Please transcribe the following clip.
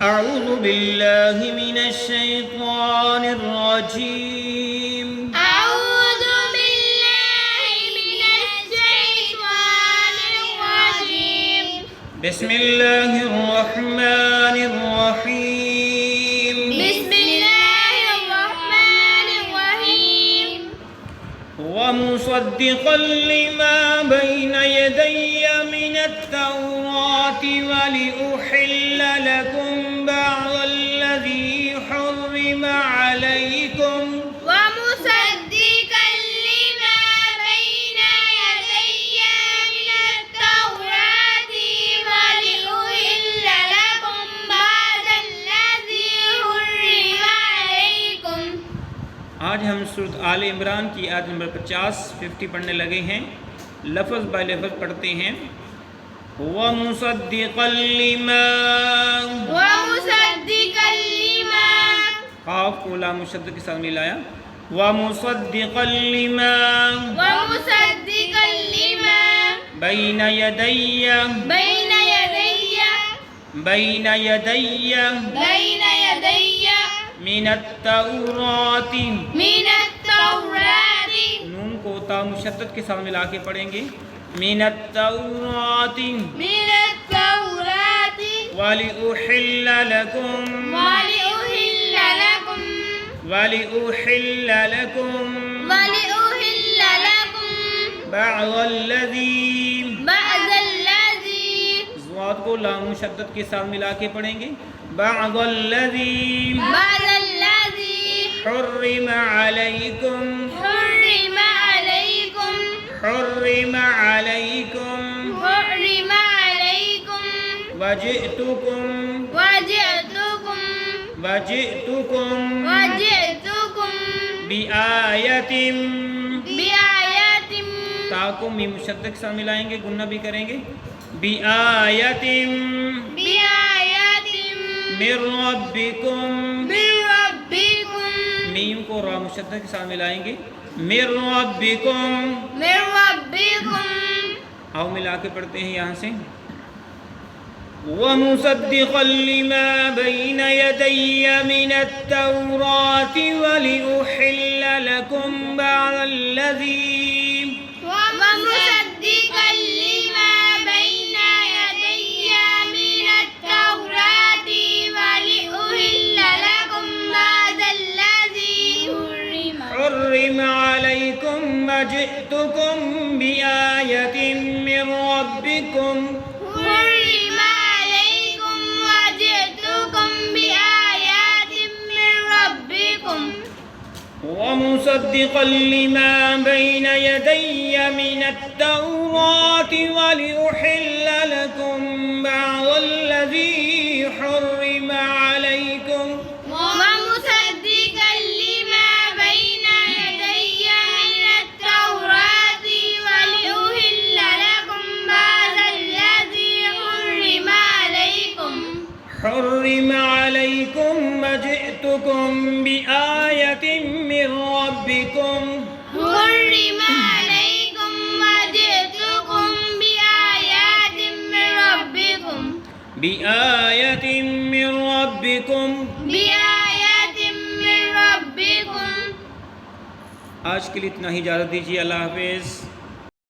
أعوذ بالله من الشيطان الرجيم أعوذ بالله من الشيطان الرجيم بسم الله الرحمن الرحيم بسم الله الرحمن الرحيم ومصدقا لما بين يدي من التوراة ولأحل لكم بعض الذي حرم عليكم ومصدقا لما بين يدي من التوراة ولأحل لكم بعض الذي حرم عليكم। आज हम सूरत आल इमरान की आयत नंबर 50 पढ़ने लगे हैं। लफ्ज़ बाय लफ्ज़ पढ़ते हैं। वमुसद्दिक़ल लिमा क़ाफ़ को लाम शब्द के साथ मिलाया। वमुसद्दिक़ल लिमा बैन यदैया मिनत तौराती नून को ता मुशद्दद के साथ मिला के पढ़ेंगे। मिनत तौराती वलिउहिल्ल लकुम बअज़ल्लज़ी ज़ाद को लाम मुशद्दद के साथ मिला के पढ़ेंगे। बअज़ल्लज़ी हुर्रिम अलैकुम वजि'तुकुम बिआयतिम ता को मीम मुशद्दद के साथ मिलाएंगे, गुन्ना भी करेंगे। बिआयतिम मिर रब्बिकुम मीम को रा मुशद्दद के साथ मिलाएंगे। मिर रब्बिकुम आओ मिला के पढ़ते हैं यहाँ से। वमुसद्दिक़ल लिमा बैन यदैय मिनत तौराति वलिउहिल्ल लकुम बअज़ल्लज़ी حرم عليكم وجئتكم بآية من ربكم ومصدقا لما بين يدي من التوراة ولأحل لكم بعض الذي حرم عليكم حرم عليكم وجئتكم بآية من ربكم بآية من ربكم आज के लिए इतना ही इजाज़त दीजिए। अल्लाह हाफ़िज़।